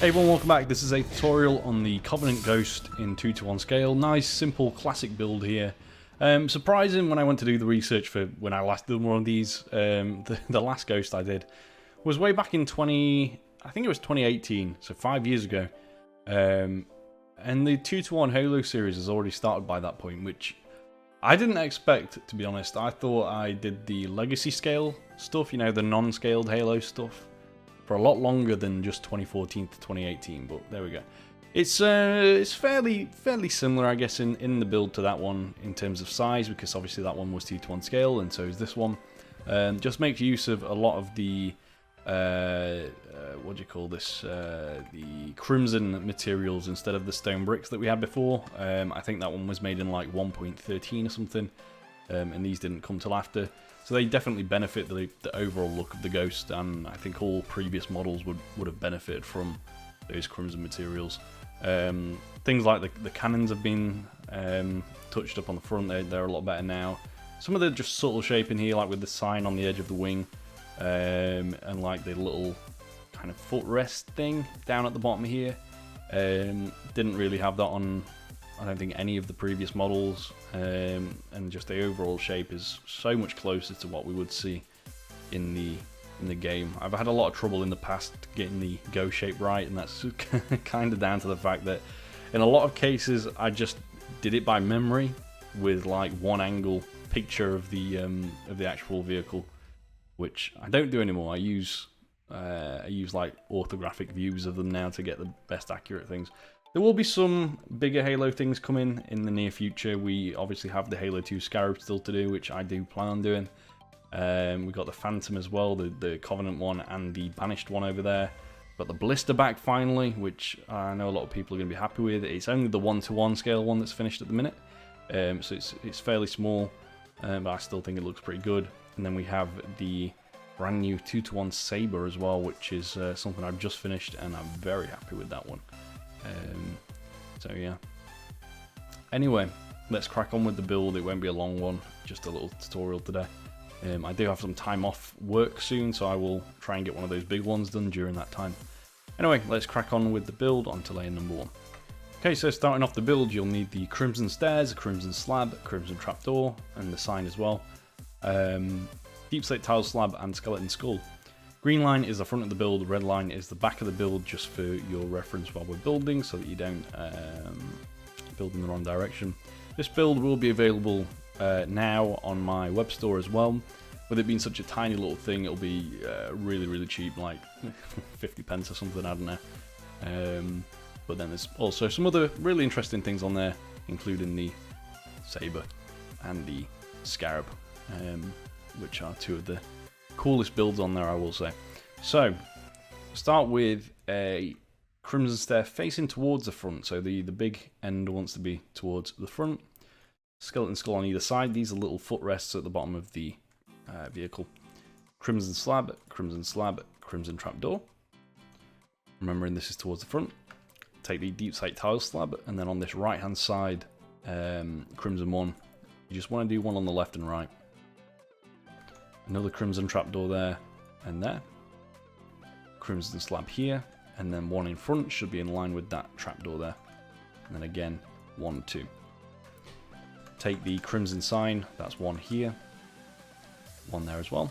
Hey everyone, welcome back. This is a tutorial on the Covenant Ghost in 2:1 scale. Nice, simple, classic build here. Surprising when I went to do the research for when I last did one of these. The last Ghost I did was way back in I think it was 2018, so 5 years ago. And the 2:1 Halo series has already started by that point, which I didn't expect, to be honest. I thought I did the legacy scale stuff, you know, the non-scaled Halo stuff, for a lot longer than just 2014 to 2018, but there we go. It's fairly similar, I guess, in the build to that one in terms of size, because obviously that one was 2:1 scale, and so is this one. Just makes use of a lot of the what do you call this? The crimson materials instead of the stone bricks that we had before. I think that one was made in like 1.13 or something, and these didn't come till after. So they definitely benefit the overall look of the Ghost, and I think all previous models would have benefited from those crimson materials. Things like the cannons have been touched up on the front. They're a lot better now. Some of the just subtle shape in here, like with the sign on the edge of the wing, and like the little kind of footrest thing down at the bottom here. Didn't really have that on, I don't think, any of the previous models, and just the overall shape is so much closer to what we would see in the game. I've had a lot of trouble in the past getting the Go shape right, and that's kind of down to the fact that in a lot of cases I just did it by memory with like one angle picture of the actual vehicle, which I don't do anymore. I use like orthographic views of them now to get the best accurate things. There will be some bigger Halo things coming in the near future. We obviously have the Halo 2 Scarab still to do, which I do plan on doing. We've got the Phantom as well, the Covenant one, and the Banished one over there. Got the Blister back finally, which I know a lot of people are going to be happy with. It's only the 1:1 scale one that's finished at the minute, so it's fairly small, but I still think it looks pretty good. And then we have the brand new 2:1 Saber as well, which is something I've just finished, and I'm very happy with that one. So yeah. Anyway, let's crack on with the build. It won't be a long one, just a little tutorial today. I do have some time off work soon, so I will try and get one of those big ones done during that time. Anyway, let's crack on with the build onto layer number 1. Okay, so starting off the build, you'll need the crimson stairs, a crimson slab, a crimson trapdoor, and the sign as well. Deep slate tile slab and skeleton skull. Green line is the front of the build, red line is the back of the build, just for your reference while we're building, so that you don't build in the wrong direction. This build will be available now on my web store as well. With it being such a tiny little thing, it'll be really cheap, like 50 pence or something, I don't know. But then there's also some other really interesting things on there, including the Saber and the Scarab, which are two of the coolest builds on there, I will say. So, start with a crimson stair facing towards the front, so the big end wants to be towards the front. Skeleton skull on either side. These are little footrests at the bottom of the vehicle. Crimson slab, crimson trapdoor. Remembering this is towards the front. Take the deep slate tile slab, and then on this right hand side, crimson one. You just want to do one on the left and right. Another crimson trapdoor there and there. Crimson slab here, and then one in front should be in line with that trapdoor there. And then again, 1, 2. Take the crimson sign, that's one here, one there as well.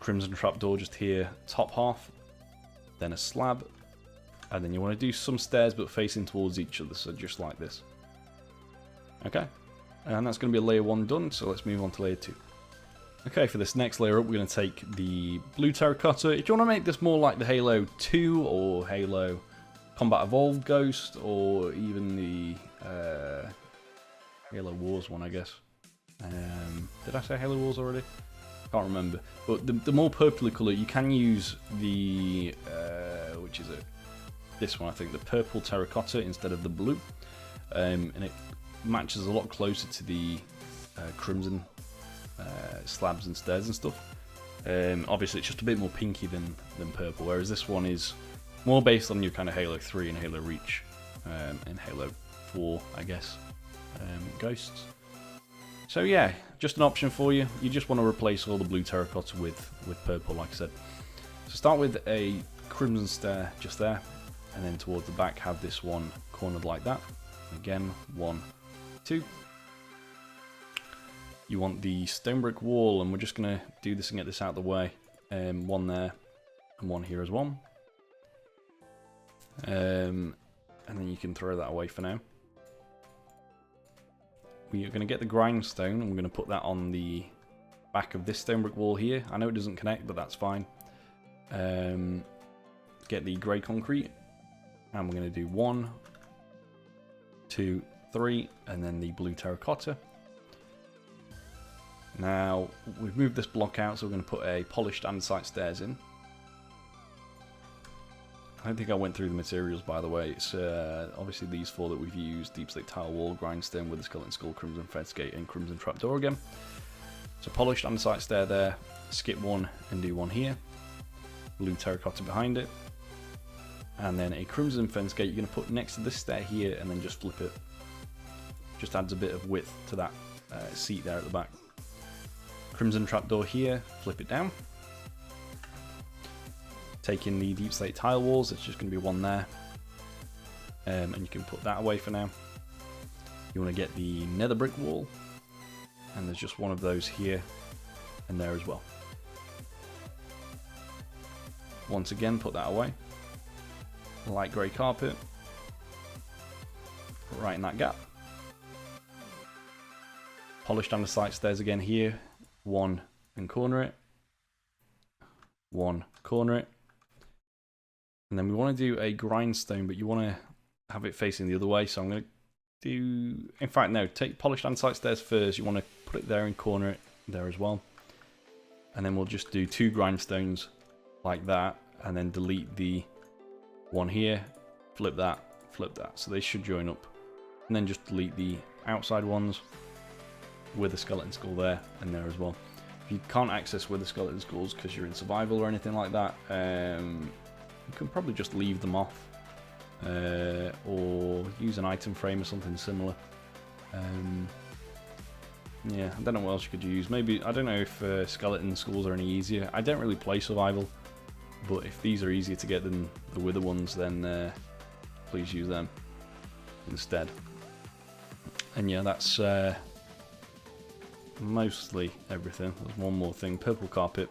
Crimson trapdoor just here, top half, then a slab, and then you want to do some stairs but facing towards each other, so just like this. Okay. And that's going to be layer 1 done, so let's move on to layer 2. Okay, for this next layer up, we're going to take the blue terracotta. If you want to make this more like the Halo 2 or Halo Combat Evolved Ghost, or even the Halo Wars one, I guess. Did I say Halo Wars already? Can't remember. But the more purpley colour, you can use the, which is it? This one, I think, the purple terracotta instead of the blue. And it matches a lot closer to the crimson slabs and stairs and stuff. Obviously it's just a bit more pinky than purple, whereas this one is more based on your kind of Halo 3 and Halo Reach, and Halo 4, I guess, ghosts. So yeah, just an option for you. You just want to replace all the blue terracotta with purple, like I said. So start with a crimson stair just there, and then towards the back have this one cornered like that. Again, 1, 2. You want the stone brick wall, and we're just going to do this and get this out of the way. One there, and one here as well. And then you can throw that away for now. We are going to get the grindstone, and we're going to put that on the back of this stone brick wall here. I know it doesn't connect, but that's fine. Get the grey concrete, and we're going to do 1, 2, 3, and then the blue terracotta. Now, we've moved this block out, so we're going to put a polished andesite stairs in. I don't think I went through the materials, by the way. It's obviously these 4 that we've used: deep slate tile wall, grindstone with a skeleton skull, crimson fence gate, and crimson trapdoor again. So polished andesite stair there, skip 1 and do 1 here. Blue terracotta behind it. And then a crimson fence gate you're going to put next to this stair here, and then just flip it. Just adds a bit of width to that seat there at the back. Crimson trapdoor here, flip it down. Take in the deep slate tile walls, it's just going to be 1 there. And you can put that away for now. You want to get the nether brick wall, and there's just 1 of those here and there as well. Once again, put that away. Light grey carpet, put right in that gap. Polished andesite stairs again here, 1 and corner it, 1, corner it. And then we want to do a grindstone, but you want to have it facing the other way, so I'm going to do... In fact, no, take polished andesite stairs first. You want to put it there and corner it there as well. And then we'll just do 2 grindstones like that, and then delete the 1 here, flip that. So they should join up. And then just delete the outside ones with a skeleton skull there and there as well. If you can't access with the skeleton skulls because you're in survival or anything like that, you can probably just leave them off, or use an item frame or something similar. Yeah, I don't know what else you could use. Maybe, I don't know if skeleton skulls are any easier. I don't really play survival, but if these are easier to get than the wither ones, then please use them instead. And yeah, that's mostly everything. There's one more thing: purple carpet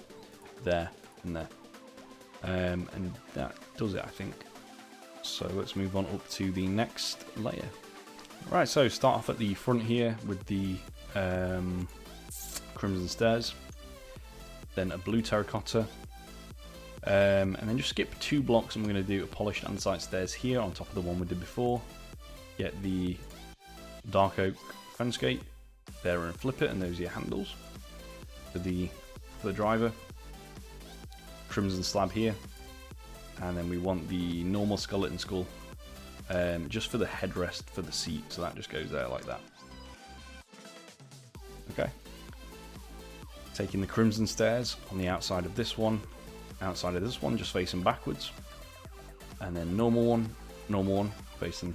there and there. And that does it, I think. So let's move on up to the next layer. Right, so start off at the front here with the crimson stairs, then a blue terracotta, and then just skip 2 blocks, and we're going to do a polished andesite stairs here on top of the one we did before. Get the dark oak fence gate there and flip it, and those are your handles for the driver. Crimson slab here, and then we want the normal skeleton skull just for the headrest for the seat, so that just goes there like that. Okay, taking the crimson stairs on the outside of this one, just facing backwards, and then normal one facing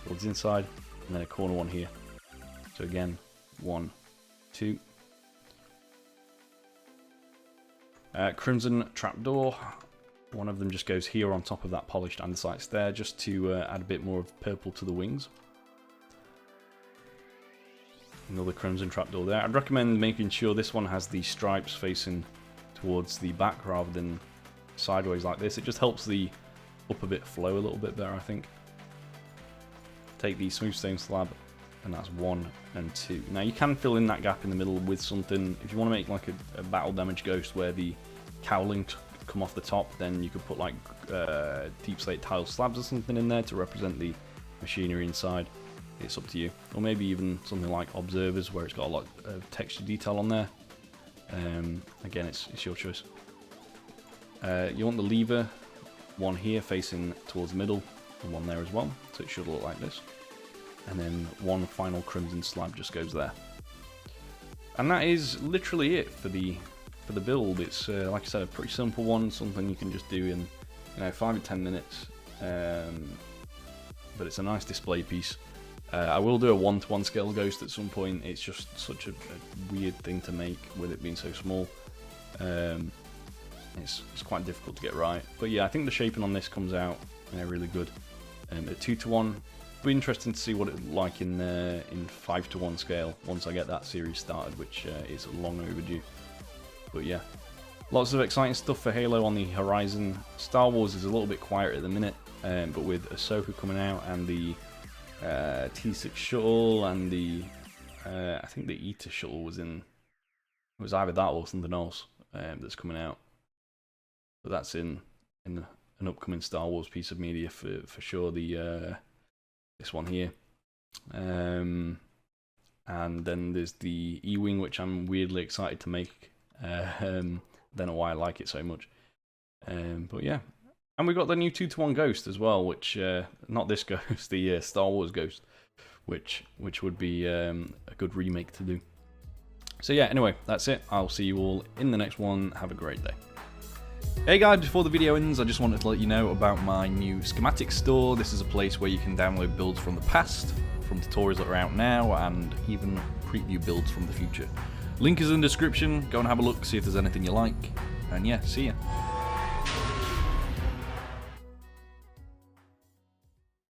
towards the inside, and then a corner one here. So again, 1, 2. Crimson trapdoor, one of them just goes here on top of that polished andesite stair, just to add a bit more of purple to the wings. Another crimson trapdoor there. I'd recommend making sure this one has the stripes facing towards the back rather than sideways like this. It just helps the upper bit flow a little bit better, I think. Take the smooth stone slab, and that's 1 and 2. Now you can fill in that gap in the middle with something. If you want to make like a battle damage ghost where the cowling come off the top, then you could put like deep slate tile slabs or something in there to represent the machinery inside. It's up to you. Or maybe even something like observers where it's got a lot of texture detail on there. Again, it's your choice. You want the lever, 1 here facing towards the middle, and 1 there as well, so it should look like this. And then 1 final crimson slab just goes there. And that is literally it for the build. It's like I said, a pretty simple one, something you can just do in 5 to 10 minutes. But it's a nice display piece. I will do a 1-to-1 scale ghost at some point. It's just such a weird thing to make with it being so small. it's quite difficult to get right. But yeah, I think the shaping on this comes out really good. At 2:1, be interesting to see what it's like in 5:1 scale once I get that series started, which is long overdue. But yeah, lots of exciting stuff for Halo on the horizon. Star Wars is a little bit quieter at the minute, but with Ahsoka coming out and the T6 shuttle and the I think the Eta shuttle was either that or something else that's coming out. But that's in an upcoming Star Wars piece of media for sure. The this one here, and then there's the E-wing, which I'm weirdly excited to make. Don't know why I like it so much, but yeah. And we got the new 2:1 Ghost as well, which not this Ghost, the Star Wars Ghost, which would be a good remake to do. So yeah, anyway, that's it. I'll see you all in the next one. Have a great day. Hey guys, before the video ends, I just wanted to let you know about my new schematic store. This is a place where you can download builds from the past, from tutorials that are out now, and even preview builds from the future. Link is in the description. Go and have a look, see if there's anything you like. And yeah, see ya.